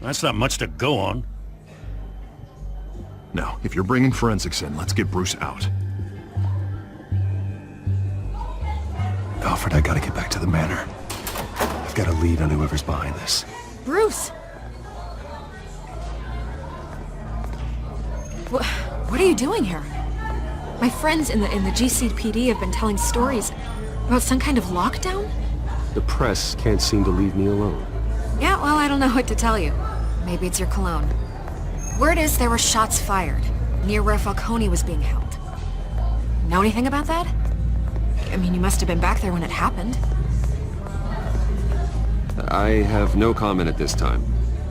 That's not much to go on. Now, if you're bringing forensics in, let's get Bruce out. Alfred, I gotta get back to the manor. I've got a lead on whoever's behind this. Bruce! What are you doing here? My friends in the GCPD have been telling stories about some kind of lockdown? The press can't seem to leave me alone. Yeah, well, I don't know what to tell you. Maybe it's your cologne. Word is there were shots fired near where Falcone was being held. Know anything about that? I mean, you must have been back there when it happened. I have no comment at this time.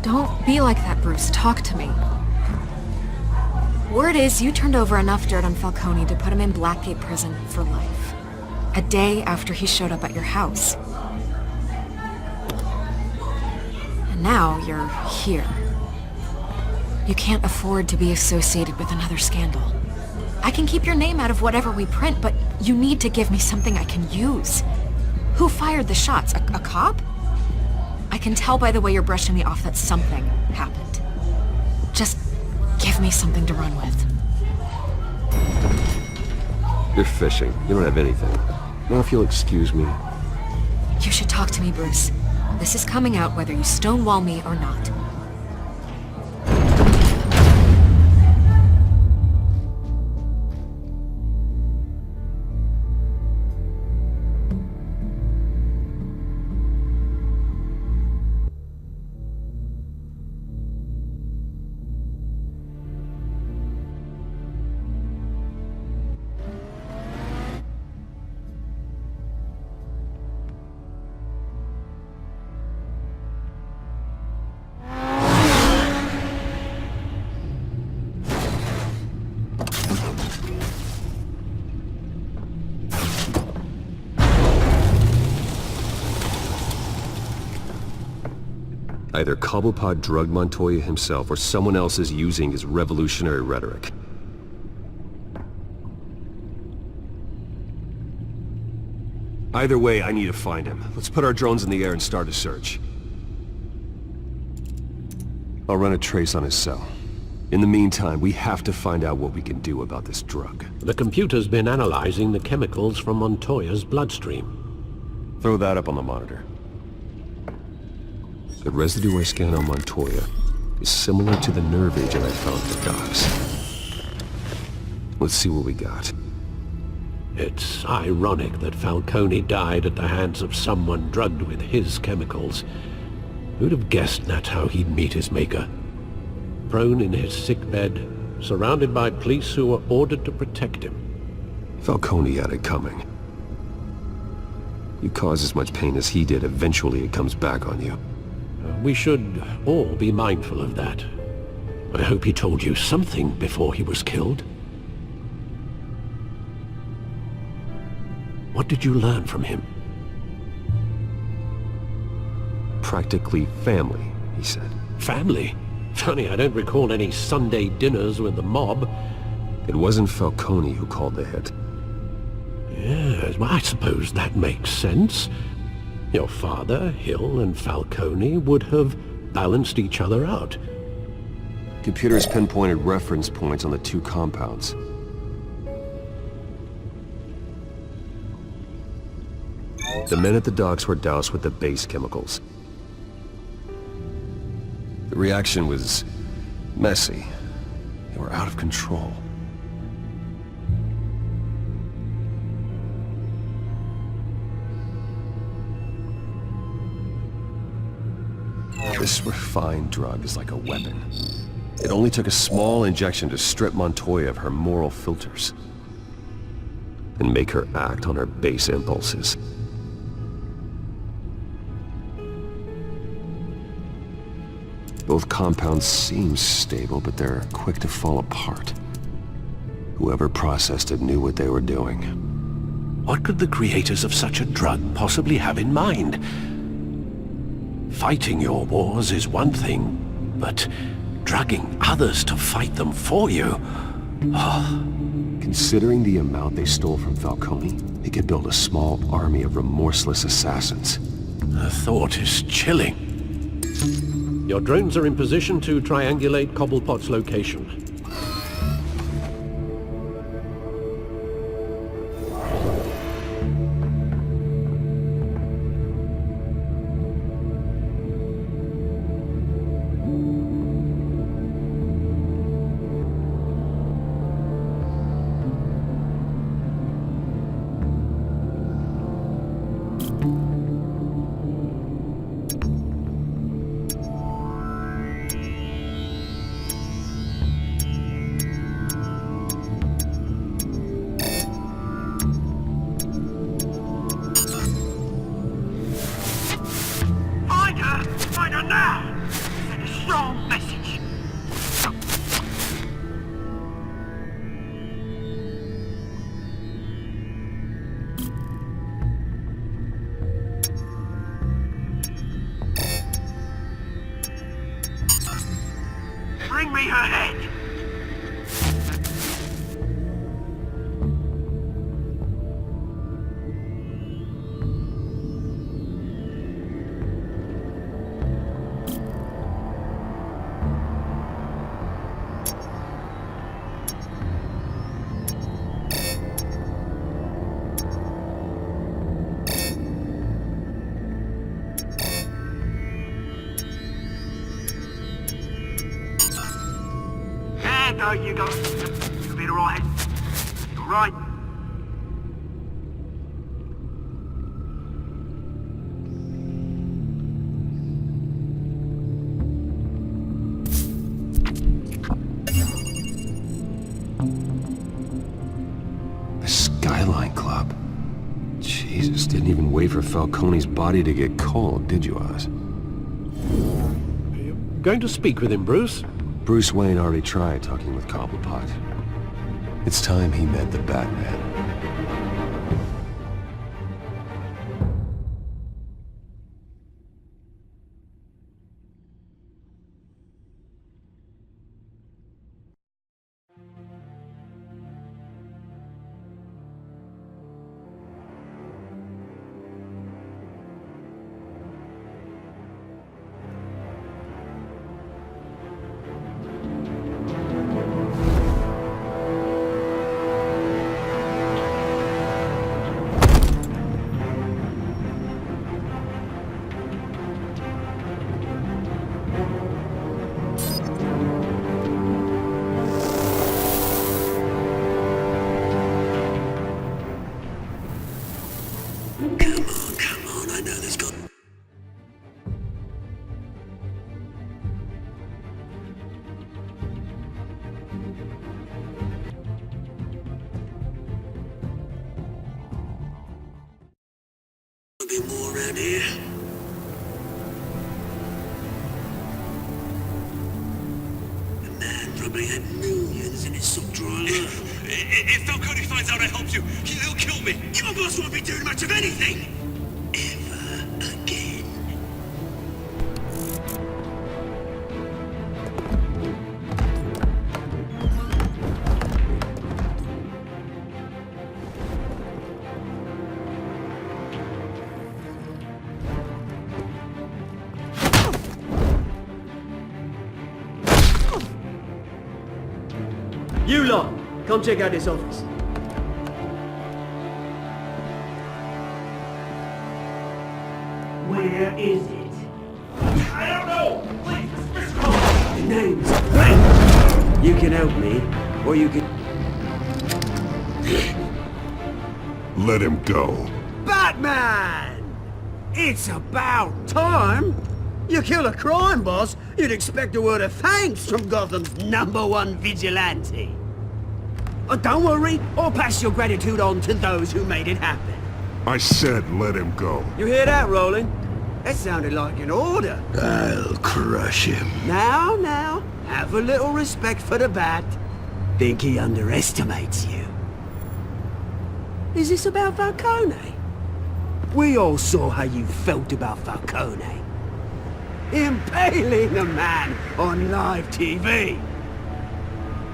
Don't be like that, Bruce. Talk to me. Word is you turned over enough dirt on Falcone to put him in Blackgate Prison for life. A day after he showed up at your house. And now you're here. You can't afford to be associated with another scandal. I can keep your name out of whatever we print, but you need to give me something I can use. Who fired the shots? A cop? I can tell by the way you're brushing me off that something happened. Just give me something to run with. You're fishing. You don't have anything. Now if you'll excuse me. You should talk to me, Bruce. This is coming out whether you stonewall me or not. Either Cobblepot drugged Montoya himself, or someone else is using his revolutionary rhetoric. Either way, I need to find him. Let's put our drones in the air and start a search. I'll run a trace on his cell. In the meantime, we have to find out what we can do about this drug. The computer's been analyzing the chemicals from Montoya's bloodstream. Throw that up on the monitor. The residue I scanned on Montoya is similar to the nerve agent I found at the docks. Let's see what we got. It's ironic that Falcone died at the hands of someone drugged with his chemicals. Who'd have guessed that's how he'd meet his maker? Prone in his sickbed, surrounded by police who were ordered to protect him. Falcone had it coming. You cause as much pain as he did, eventually it comes back on you. We should all be mindful of that. I hope he told you something before he was killed. What did you learn from him? Practically family, he said. Family? Funny, I don't recall any Sunday dinners with the mob. It wasn't Falcone who called the hit. Yes, well, I suppose that makes sense. Your father, Hill, and Falcone would have balanced each other out. Computers pinpointed reference points on the two compounds. The men at the docks were doused with the base chemicals. The reaction was messy. They were out of control. This refined drug is like a weapon. It only took a small injection to strip Montoya of her moral filters and make her act on her base impulses. Both compounds seem stable, but they're quick to fall apart. Whoever processed it knew what they were doing. What could the creators of such a drug possibly have in mind? Fighting your wars is one thing, but drugging others to fight them for you? Oh. Considering the amount they stole from Falcone, they could build a small army of remorseless assassins. The thought is chilling. Your drones are in position to triangulate Cobblepot's location. Find her now! Send a strong message. Bring me her head! There you go. You'll be alright. Alright. The Skyline Club. Jesus, didn't even wait for Falcone's body to get cold, did you, Oz? Going to speak with him, Bruce? Bruce Wayne already tried talking with Cobblepot. It's time he met the Batman. A bit more around here. The man probably had millions in his sub-driver. If Falcone finds out I helped you, he'll kill me. Your boss won't be doing much of anything. Ever again. You lot, come check out this office. Where is it? I don't know! Please, Mr. Cole! The name's Wayne. You can help me, or you can... Let him go. Batman! It's about time! You kill a crime boss, you'd expect a word of thanks from Gotham's #1 vigilante. Oh, don't worry, I'll pass your gratitude on to those who made it happen. I said let him go. You hear that, Roland? That sounded like an order. I'll crush him. Now, have a little respect for the Bat. Think he underestimates you. Is this about Falcone? We all saw how you felt about Falcone. Impaling a man on live TV.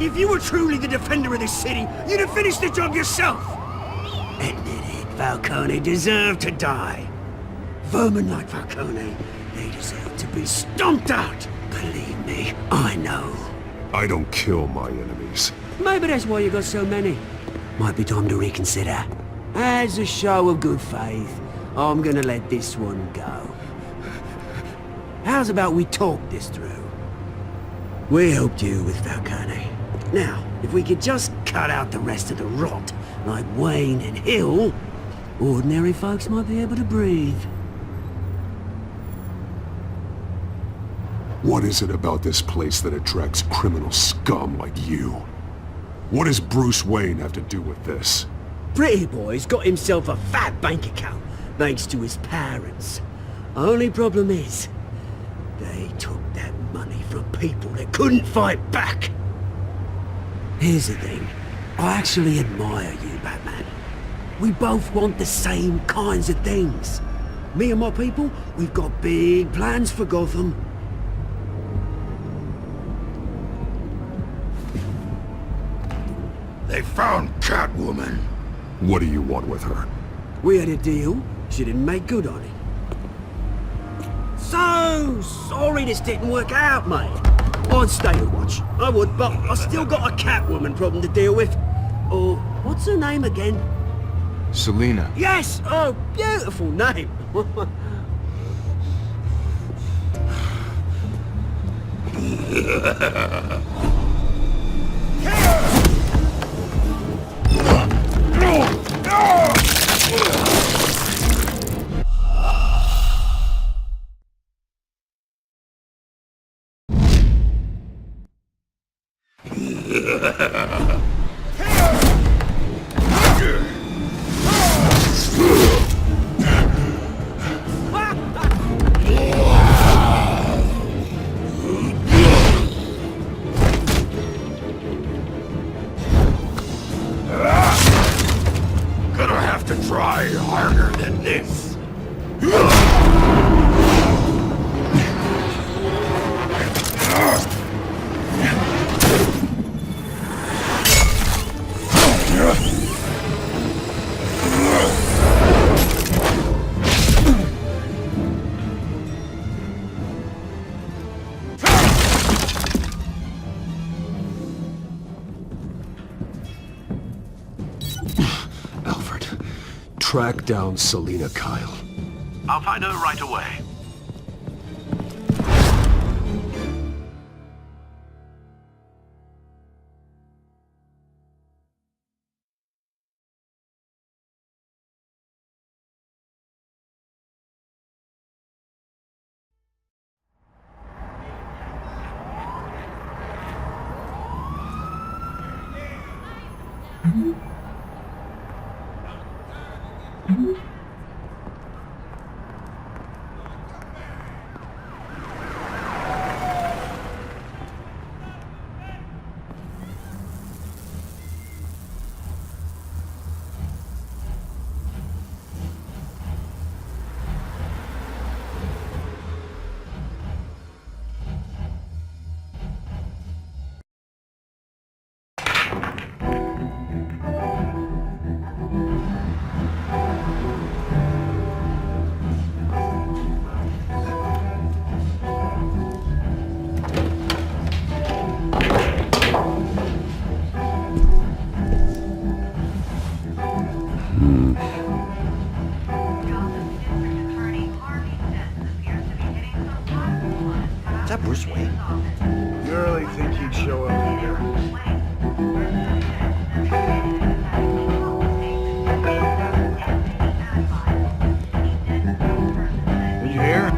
If you were truly the defender of this city, you'd have finished the job yourself. Admit it, Falcone deserved to die. Vermin like Falcone They deserve to be stomped out. Believe me, I know. I don't kill my enemies. Maybe that's why you got so many. Might be time to reconsider. As a show of good faith, I'm gonna let this one go. How's about we talk this through? We helped you with Falcone. Now, if we could just cut out the rest of the rot, like Wayne and Hill, ordinary folks might be able to breathe. What is it about this place that attracts criminal scum like you? What does Bruce Wayne have to do with this? Pretty Boy's got himself a fat bank account, thanks to his parents. Only problem is, they took that money from people that couldn't fight back. Here's the thing. I actually admire you, Batman. We both want the same kinds of things. Me and my people, we've got big plans for Gotham. They found Catwoman. What do you want with her? We had a deal. She didn't make good on it. So sorry this didn't work out, mate. I'd stay to watch. I would, but I still got a Catwoman problem to deal with. Oh, what's her name again? Selina. Yes! Oh, beautiful name. Gonna have to try harder than this. Alfred, track down Selina Kyle. I'll find her right away. Is that Bruce Wayne? You really think he'd show up here? Did you hear?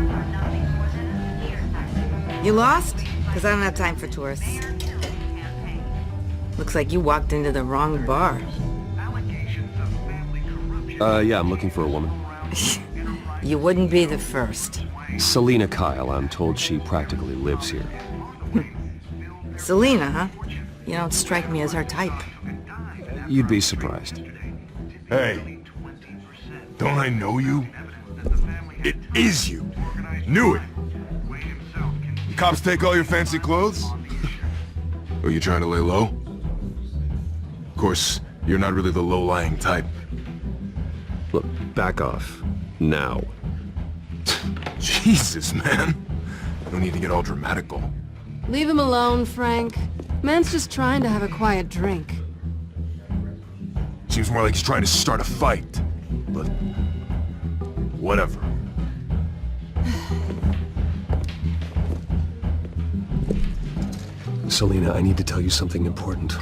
You lost? Because I don't have time for tourists. Looks like you walked into the wrong bar. Yeah, I'm looking for a woman. You wouldn't be the first. Selina Kyle, I'm told she practically lives here. Selina, huh? You don't strike me as her type. You'd be surprised. Hey, don't I know you? It is you. Knew it. The cops take all your fancy clothes? Are you trying to lay low? Of course, you're not really the low-lying type. Look, back off. Now. Jesus, man. No need to get all dramatical. Leave him alone, Frank. Man's just trying to have a quiet drink. Seems more like he's trying to start a fight. But... whatever. Selina, I need to tell you something important.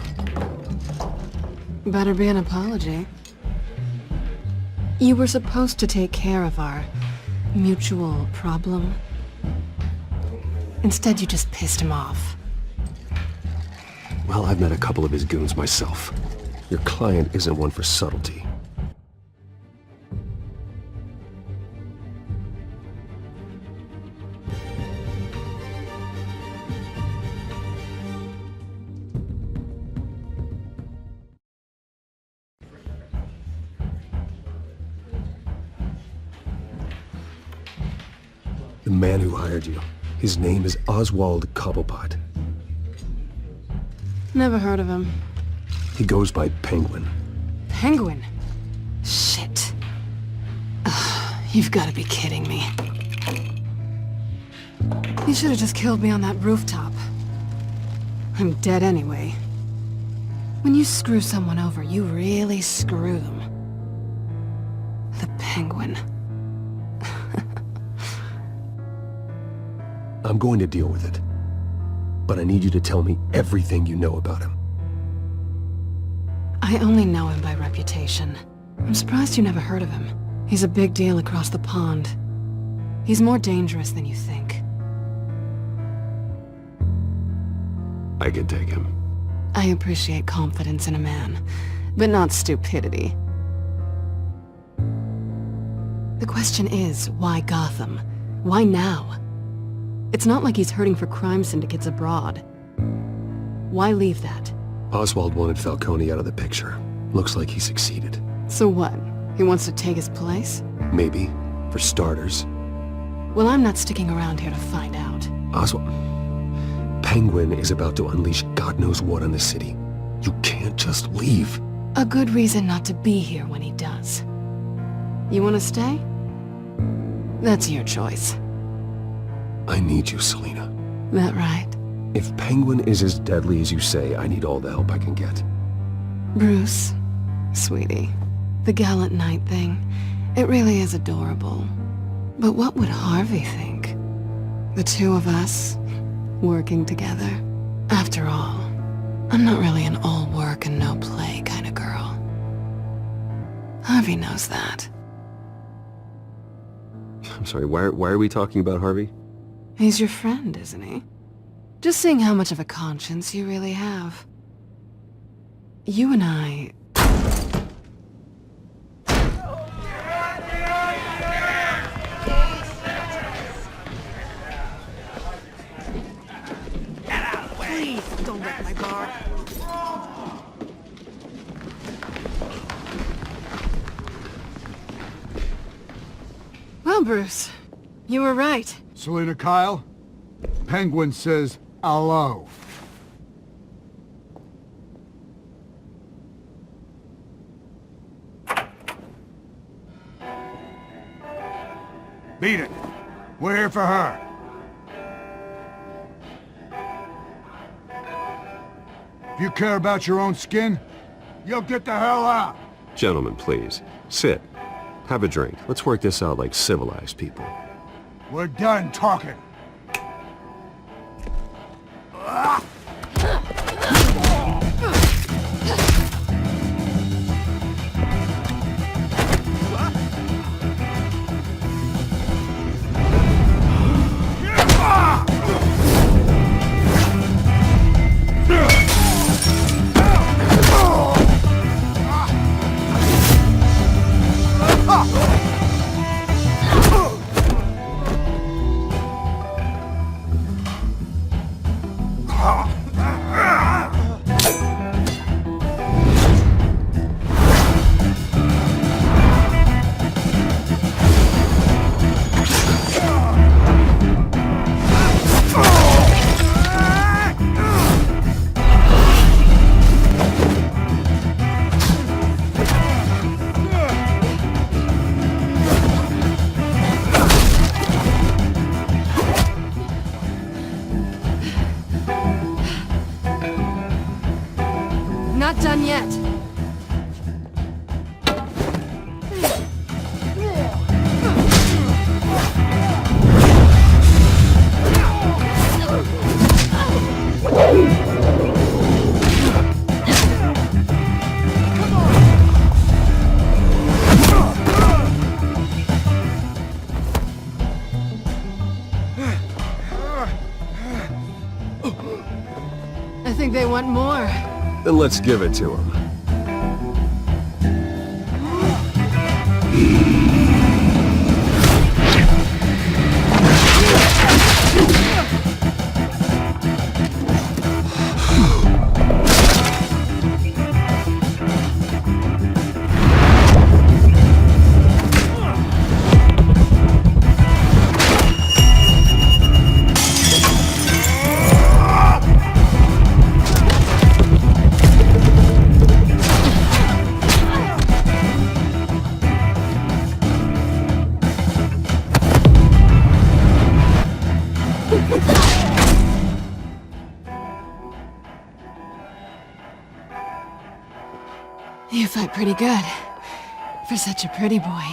Better be an apology. You were supposed to take care of our mutual problem. Instead, you just pissed him off. Well, I've met a couple of his goons myself. Your client isn't one for subtlety. The man who hired you, his name is Oswald Cobblepot. Never heard of him. He goes by Penguin. Penguin? Shit. Ugh, you've got to be kidding me. You should have just killed me on that rooftop. I'm dead anyway. When you screw someone over, you really screw them. The Penguin. I'm going to deal with it. But I need you to tell me everything you know about him. I only know him by reputation. I'm surprised you never heard of him. He's a big deal across the pond. He's more dangerous than you think. I can take him. I appreciate confidence in a man, but not stupidity. The question is, why Gotham? Why now? It's not like he's hurting for crime syndicates abroad. Why leave that? Oswald wanted Falcone out of the picture. Looks like he succeeded. So what? He wants to take his place? Maybe, for starters. Well, I'm not sticking around here to find out. Oswald... Penguin is about to unleash God knows what on the city. You can't just leave. A good reason not to be here when he does. You want to stay? That's your choice. I need you, Selina. That right? If Penguin is as deadly as you say, I need all the help I can get. Bruce, sweetie, the gallant knight thing, it really is adorable. But what would Harvey think? The two of us, working together. After all, I'm not really an all work and no play kind of girl. Harvey knows that. I'm sorry, why are we talking about Harvey? He's your friend, isn't he? Just seeing how much of a conscience you really have. You and I... Please, don't wreck my bar. Well, Bruce, you were right. Selina Kyle? Penguin says hello. Beat it. We're here for her. If you care about your own skin, you'll get the hell out. Gentlemen, please. Sit. Have a drink. Let's work this out like civilized people. We're done talking. they want more. Then let's give it to him. You fight pretty good. For such a pretty boy.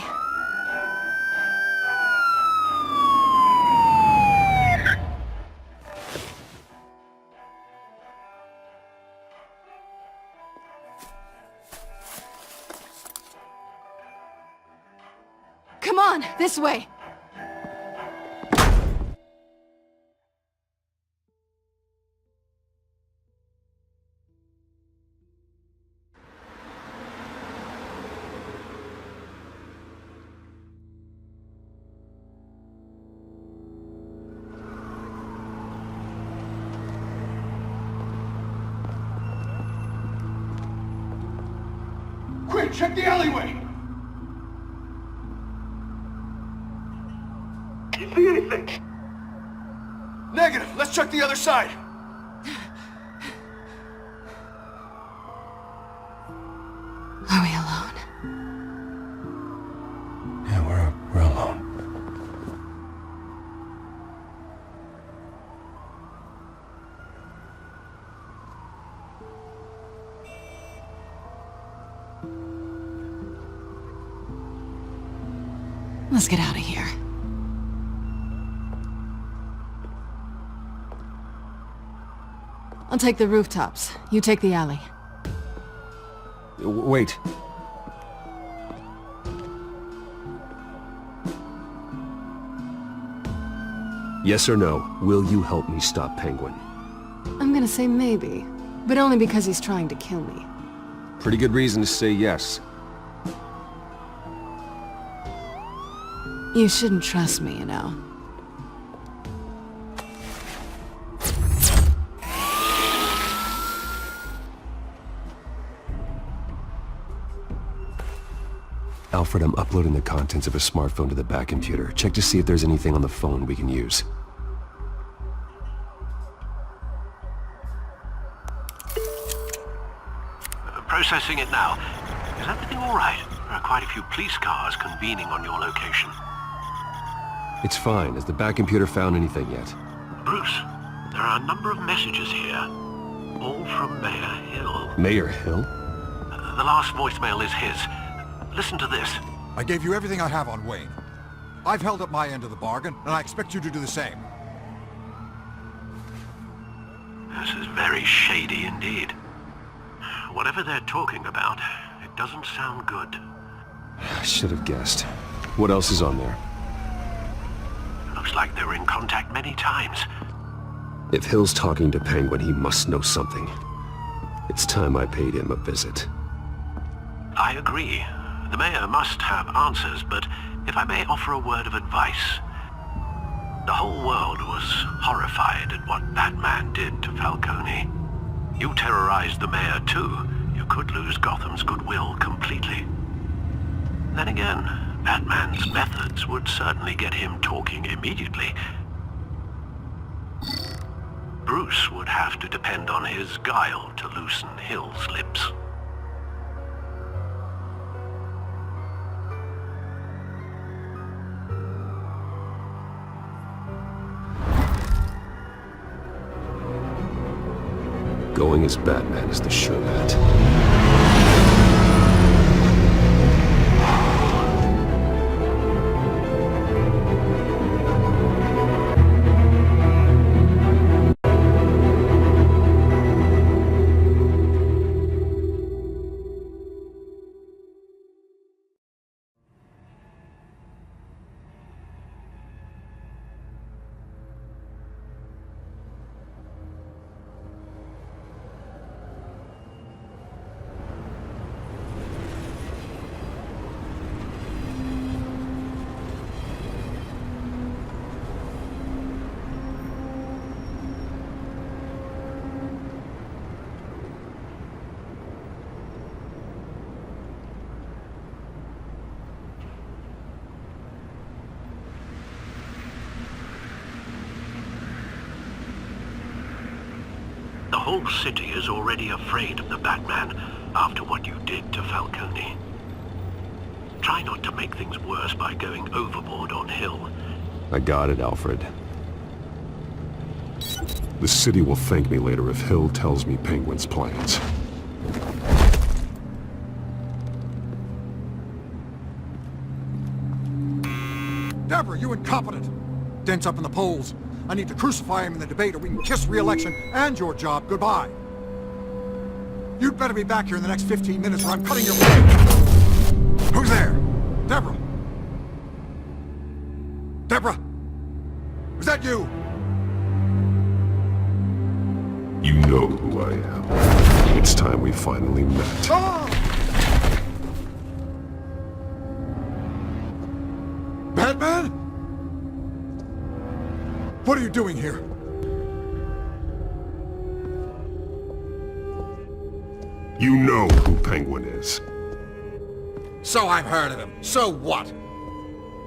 Come on, this way! Quick, check the alleyway! You see anything? Negative. Let's check the other side. Are we alone? Yeah, we're alone. Let's get out of here. I'll take the rooftops. You take the alley. Wait. Yes or no, will you help me stop Penguin? I'm gonna say maybe, but only because he's trying to kill me. Pretty good reason to say yes. You shouldn't trust me, you know. Alfred, I'm uploading the contents of a smartphone to the back computer. Check to see if there's anything on the phone we can use. Processing it now. Is everything all right? There are quite a few police cars convening on your location. It's fine. Has the back computer found anything yet? Bruce, there are a number of messages here. All from Mayor Hill. Mayor Hill? The last voicemail is his. Listen to this. I gave you everything I have on Wayne. I've held up my end of the bargain, and I expect you to do the same. This is very shady indeed. Whatever they're talking about, it doesn't sound good. I should have guessed. What else is on there? Looks like they were in contact many times. If Hill's talking to Penguin, he must know something. It's time I paid him a visit. I agree. The mayor must have answers, but if I may offer a word of advice. The whole world was horrified at what Batman did to Falcone. You terrorized the mayor too. You could lose Gotham's goodwill completely. Then again, Batman's methods would certainly get him talking immediately. Bruce would have to depend on his guile to loosen Hill's lips. Going as Batman is the sure bet. whole city is already afraid of the Batman after what you did to Falcone. Try not to make things worse by going overboard on Hill. I got it, Alfred. The city will thank me later if Hill tells me Penguin's plans. Deborah, you incompetent! Dent's up in the polls. I need to crucify him in the debate or we can kiss re-election and your job goodbye. You'd better be back here in the next 15 minutes or I'm cutting your wig! Who's there? Deborah? Deborah? Was that you? You know who I am. It's time we finally met. Ah! Batman? What are you doing here? You know who Penguin is. So I've heard of him. So what?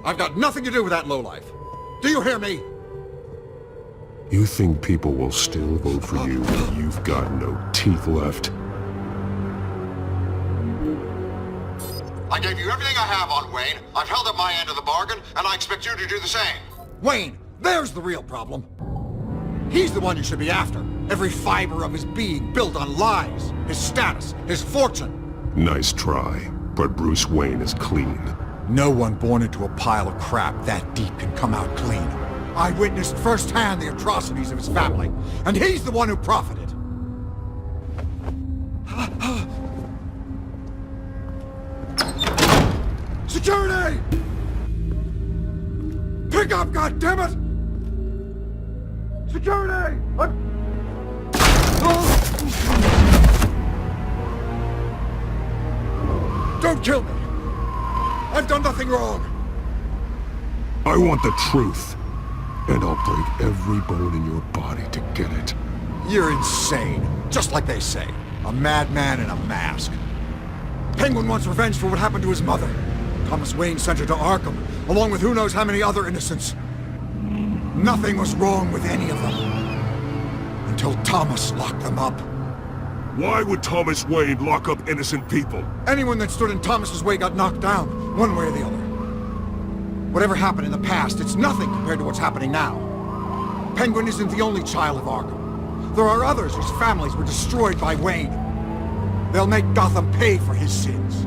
I've got nothing to do with that lowlife. Do you hear me? You think people will still vote for you when you've got no teeth left? I gave you everything I have on Wayne. I've held up my end of the bargain, and I expect you to do the same. Wayne, there's the real problem. He's the one you should be after. Every fiber of his being built on lies, his status, his fortune. Nice try, but Bruce Wayne is clean. No one born into a pile of crap that deep can come out clean. I witnessed firsthand the atrocities of his family, and he's the one who profited. Security! Pick up, goddammit! Security! Don't kill me! I've done nothing wrong! I want the truth, and I'll break every bone in your body to get it. You're insane, just like they say. A madman in a mask. Penguin wants revenge for what happened to his mother. Thomas Wayne sent her to Arkham, along with who knows how many other innocents. Nothing was wrong with any of them. Until Thomas locked them up. Why would Thomas Wayne lock up innocent people? Anyone that stood in Thomas's way got knocked down, one way or the other. Whatever happened in the past, it's nothing compared to what's happening now. Penguin isn't the only child of Arkham. There are others whose families were destroyed by Wayne. They'll make Gotham pay for his sins.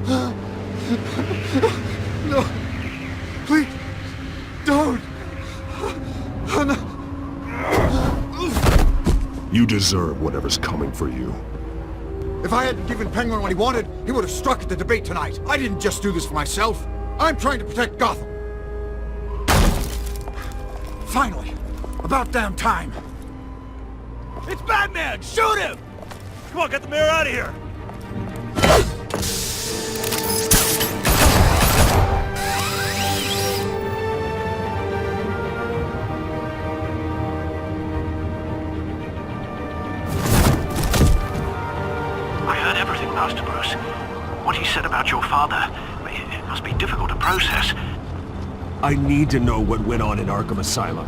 No. Please. Don't. No. You deserve whatever's coming for you. If I hadn't given Penguin what he wanted, he would have struck at the debate tonight. I didn't just do this for myself. I'm trying to protect Gotham. Finally. About damn time. It's Batman! Shoot him! Come on, get the mayor out of here! I heard everything, Master Bruce. What he said about your father, it must be difficult to process. I need to know what went on in Arkham Asylum.